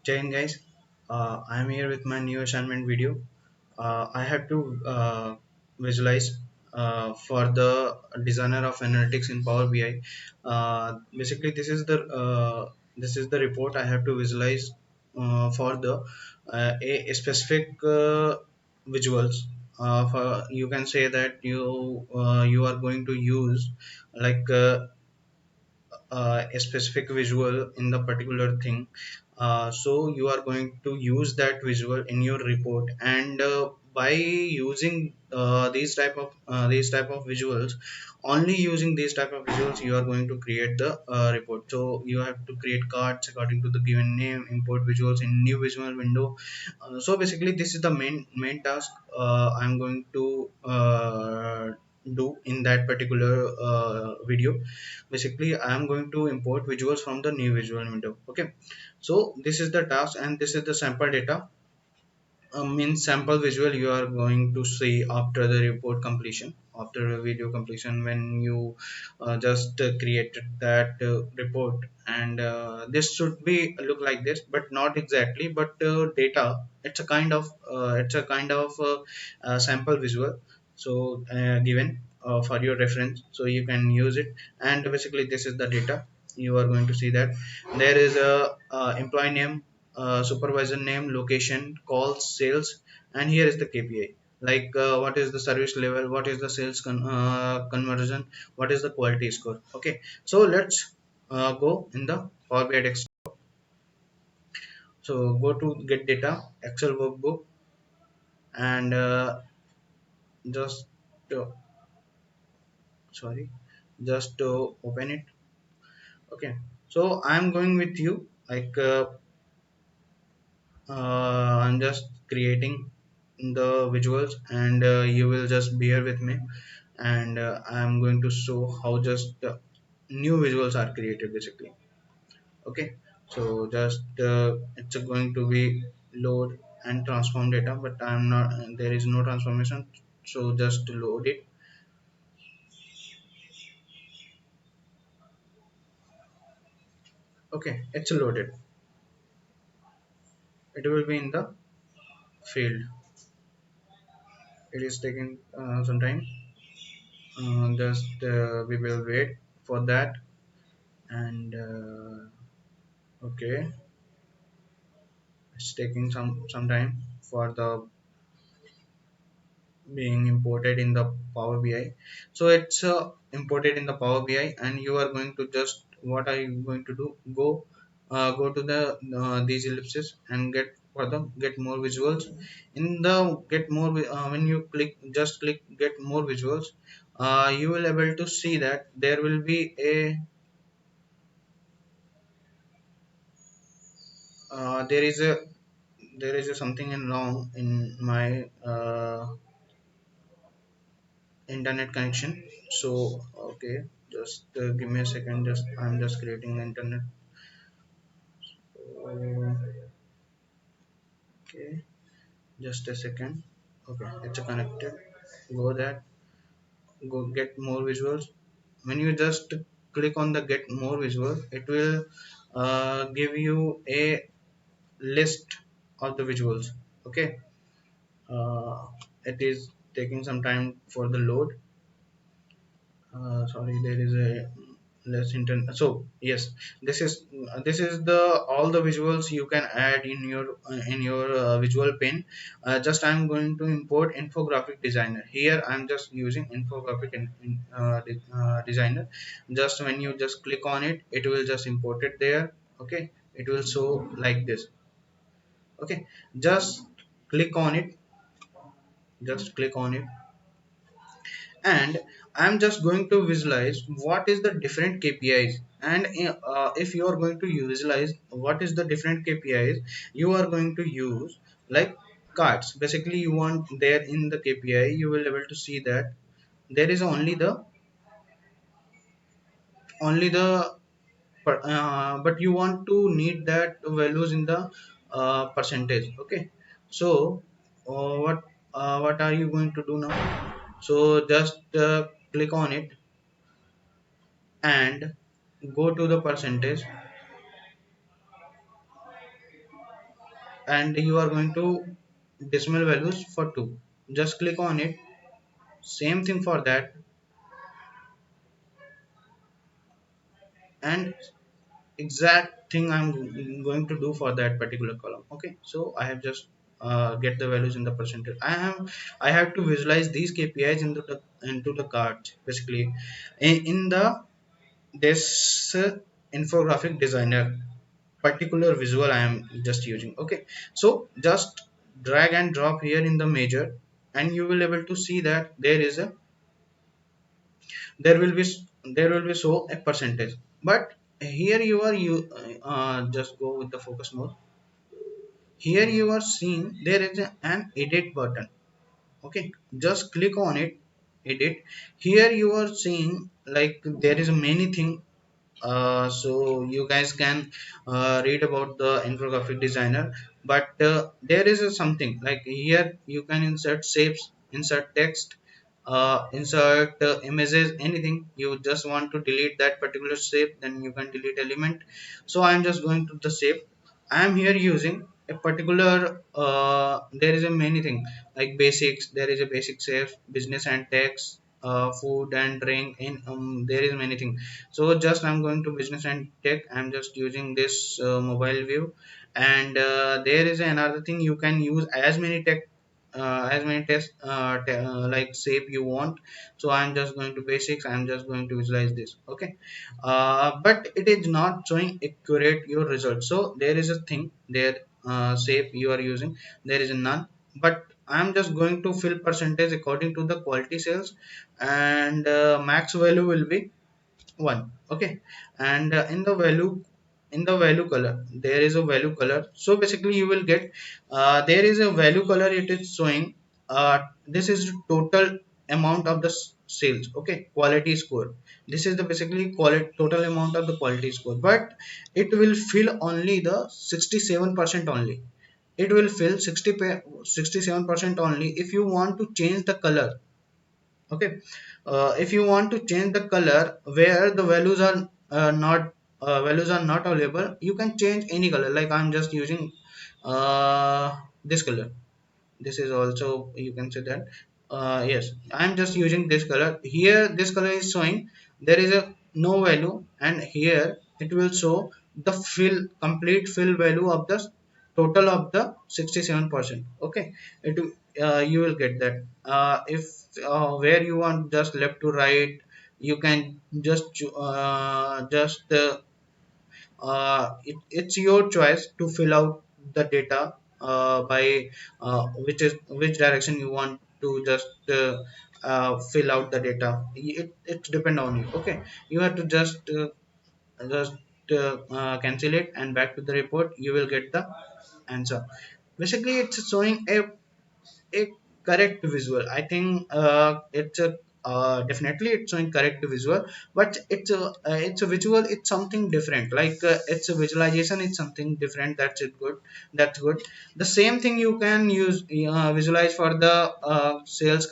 Jai Hind, guys. I am here with my new assignment video. I have to visualize for the designer of analytics in Power BI. Basically, this is the report I have to visualize for the a specific visuals. For you can say that you are going to use like a specific visual in the particular thing, so you are going to use that visual in your report, and by using these type of visuals, only using these type of visuals you are going to create the report. So you have to create cards according to the given name, import visuals in new visual window. So basically this is the main task I'm going to do in that particular video. Basically I am going to import visuals from the new visual window. Okay, so this is the task and this is the sample data. In sample visual you are going to see after the report completion, after the video completion, when you just created that report. And this should be look like this, but not exactly, but data, it's a kind of sample visual. So given for your reference, so you can use it. And basically this is the data. You are going to see that there is a employee name, supervisor name, location, calls, sales, and here is the KPI. Like what is the service level, what is the sales conversion, what is the quality score. Okay, so let's go in the Power BI desktop. So go to get data, Excel workbook, and just uh, sorry, just open it. Okay, so I'm going with you. Like I'm just creating the visuals, and you will just bear with me. And I'm going to show how just new visuals are created basically. Okay, so just it's going to be load and transform data, but I'm not, there is no transformation, so just load it. Okay, it's loaded. It will be in the field. It is taking some time. Just we will wait for that. And okay, it's taking some time for the being imported in the Power BI. So it's imported in the Power BI, and you are going to just, what are you going to do? Go to the these ellipses and get for the get more visuals. In the get more when you click get more visuals, you will able to see that there is a something in wrong in my internet connection. So okay, just give me a second, just I'm just creating the internet. Okay, just a second. Okay, it's connected. Go that, go get more visuals. When you just click on the get more visual, it will give you a list of the visuals. Okay, it is taking some time for the load. Sorry, there is a less internet. So yes, this is the all the visuals you can add in your visual pane. Just I'm going to import infographic designer. Here I'm just using infographic designer. Just when you just click on it, it will just import it there. Okay, it will show like this. Okay, just click on it, just click on it. And I'm just going to visualize what is the different KPIs. And if you are going to visualize what is the different KPIs, you are going to use like cards. Basically you want there in the KPI, you will able to see that there is only the but you want to need that values in the percentage. Okay, so what are you going to do now? So just click on it and go to the percentage. and you are going to decimal values for 2. Just click on it. Same thing for that, and exact thing I'm going to do for that particular column. Okay, so I have just get the values in the percentage. I have to visualize these KPIs into the cards basically in the this infographic designer particular visual I am just using. Okay, so just drag and drop here in the measure, and you will able to see that there will be there will be show a percentage. But here you just go with the focus mode. Here you are seeing there is an edit button. Okay, just click on it. Edit. Here you are seeing like there is many thing. So you guys can read about the infographic designer, but there is something like here you can insert shapes, insert text, insert images, anything. You just want to delete that particular shape, then you can delete element. So I'm just going to the shape. I'm here using a particular there is a many thing like basics. There is a basic shape, business and text, food and drink, and there is many things. So just I'm going to business and tech. I'm just using this mobile view, and there is another thing. You can use as many tests like shape you want. So I'm just going to basics. I'm just going to visualize this. Okay, but it is not showing accurate your result. So there is a thing there, shape you are using, there is a none. But I'm just going to fill percentage according to the quality sales, and max value will be 1. Okay, and in the value color there is a value color. So basically you will get there is a value color. It is showing this is total amount of the sales. Okay, quality score. This is the basically quality total amount of the quality score, but it will fill only the 67% only. It will fill 67% only. If you want to change the color, okay, if you want to change the color where the values are not available, you can change any color. Like I'm just using this color. This is also, you can say that, yes, I'm just using this color. Here this color is showing there is a no value, and here it will show the complete fill value of the total of the 67%. Okay, it you will get that. If where you want just left to right, you can just it's your choice to fill out the data by which direction you want to just fill out the data. It depend on you. Okay, you have to just cancel it and back to the report. You will get the answer. Basically it's showing a correct visual. I think it's a definitely it's showing correct visual, but it's a visual. It's something different. Like it's a visualization. It's something different. That's it. Good. That's good. The same thing you can use visualize for the sales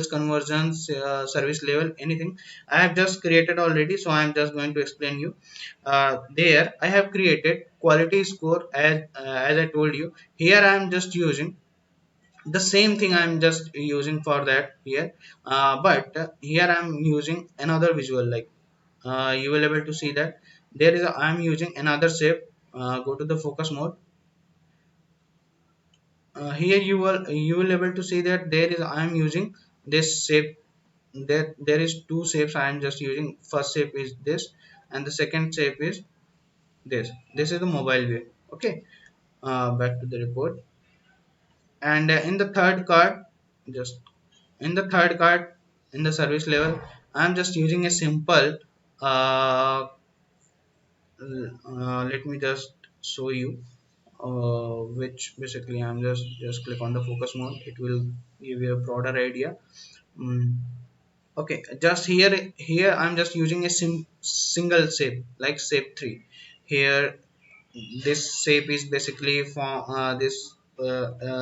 conversions, service level, anything. I have just created already, so I am just going to explain you. There I have created quality score as I told you. Here I am just using the same thing. I'm just using for that here, but here I'm using another visual. Like you will able to see that there is I'm using another shape. Go to the focus mode. Here you will able to see that there is I'm using this shape. There is two shapes I am just using. First shape is this, and the second shape is this is the mobile view. Okay, back to the report. And in the third card, just in the third card, in the service level, I'm just using a simple uh, let me just show you, which basically I'm just click on the focus mode. It will give you a broader idea. Mm, okay, just here I'm just using a single shape like shape 3. Here this shape is basically for this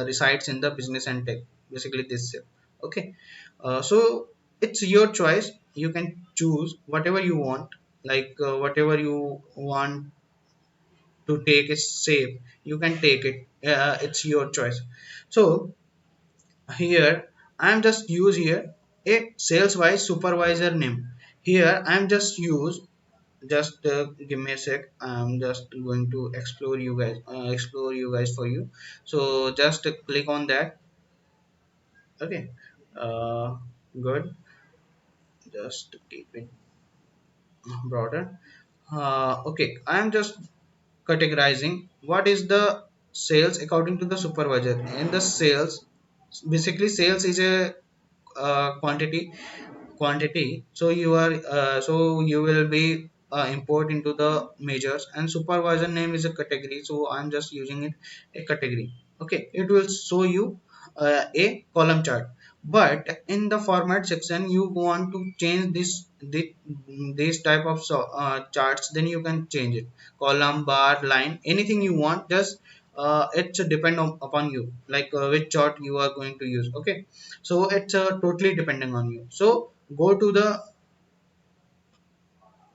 resides in the business and tech, basically this shape. Okay, so it's your choice. You can choose whatever you want, like whatever you want to take a shape, you can take it. It's your choice. So here I'm just use here a sales wise supervisor name. Here I'm just use, just give me a sec, I'm just going to explore you guys for you. So just click on that. Okay. uh Good. Just keep it broader. Okay, I am just categorizing what is the sales according to the supervisor. In the sales, basically sales is a quantity, so you are so you will be import into the measures, and supervisor name is a category, so I'm just using it a category. Okay, it will show you a column chart. But in the format section you want to change this type of charts, then you can change it, column, bar, line, anything you want. Just it's depend upon you, like which chart you are going to use. Okay, so it's totally depending on you. So go to the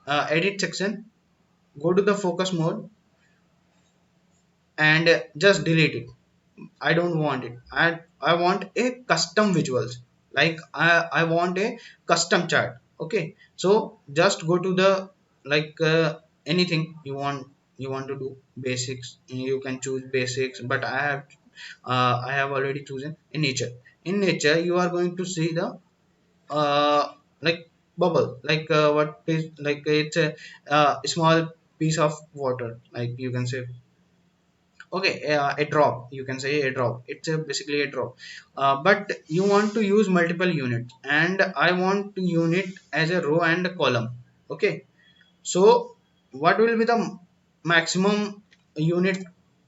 edit section, go to the focus mode, and just delete it. I don't want it. I want a custom visuals, like I want a custom chart. Okay, so just go to the, like anything you want to do. Basics, you can choose basics, but I have already chosen in nature. In nature you are going to see the like bubble, like what is, like it's a small piece of water, like you can say. Okay, a drop, you can say a drop, it's basically a drop. But you want to use multiple units, and I want to unit as a row and a column. Okay, so what will be the maximum unit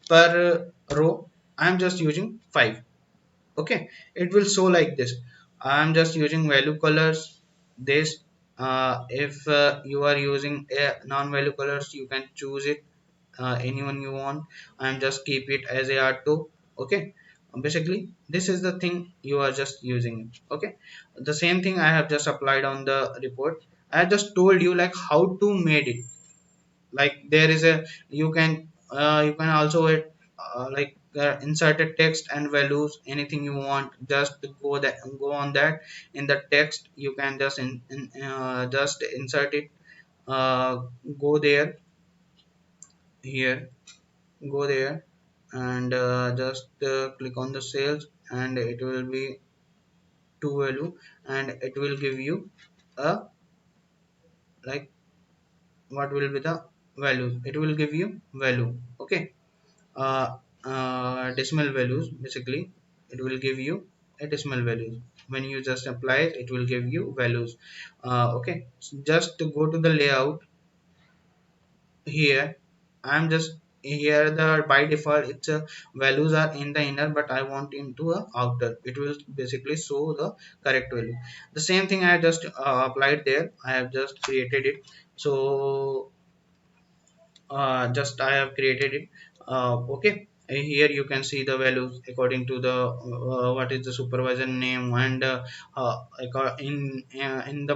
per row? I'm just using 5. Okay, it will show like this. I'm just using value colors. This if you are using a non-value colors, you can choose it anyone you want. I'm just keep it as a R2. Okay, basically this is the thing you are just using it. Okay, the same thing I have just applied on the report. I just told you like how to made it. Like there is a, you can also insert a text and values, anything you want. Just go on that. In the text you can just just insert it. uh, Go there, here, go there, and just click on the sales, and it will be to value, and it will give you a, like, what will be the values, it will give you value. Okay, uh, decimal values, basically it will give you a decimal values. When you just apply it, it will give you values. Okay, so just to go to the layout. Here I'm just, here the by default it's values are in the inner, but I want into a outer. It will basically show the correct value. The same thing I just applied there. I have just created it. So just I have created it. Okay, here you can see the values according to the what is the supervisor name, and in the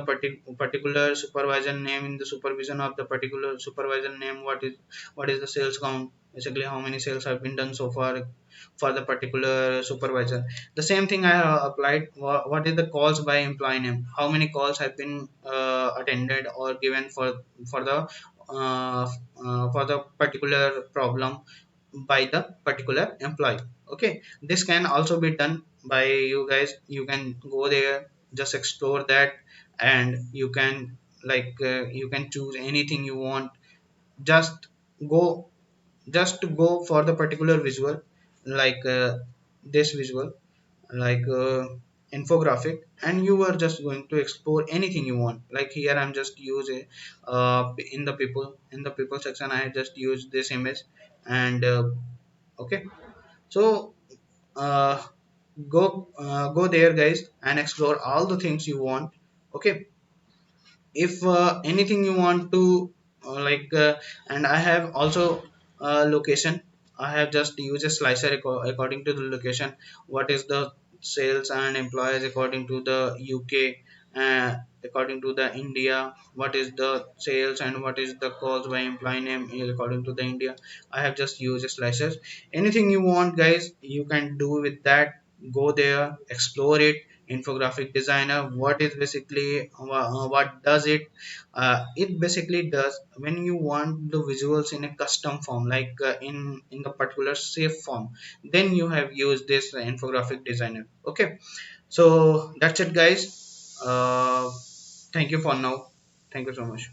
particular supervisor name, in the supervision of the particular supervisor name, what is the sales count, basically how many sales have been done so far for the particular supervisor. The same thing I applied. What is the calls by employee name, how many calls have been attended or given for the uh, for the particular problem by the particular employee. Okay, this can also be done by you guys. You can go there, just explore that, and you can, like you can choose anything you want. Just go, just to go for the particular visual, like this visual, like infographic, and you are just going to explore anything you want. Like here I'm just use a in the people section I just use this image, and okay. So uh, go there guys, and explore all the things you want. Okay, if anything you want to and I have also location. I have just used a slicer according to the location. What is the sales and employees according to the UK, according to the India, what is the sales and what is the cost by employee name is according to the India. I have just used slashes. Anything you want guys, you can do with that. Go there, explore it. Infographic designer, what is basically what does it? It basically does when you want the visuals in a custom form, like in the particular safe form, then you have used this infographic designer. Okay, so that's it guys. Thank you for now. Thank you so much.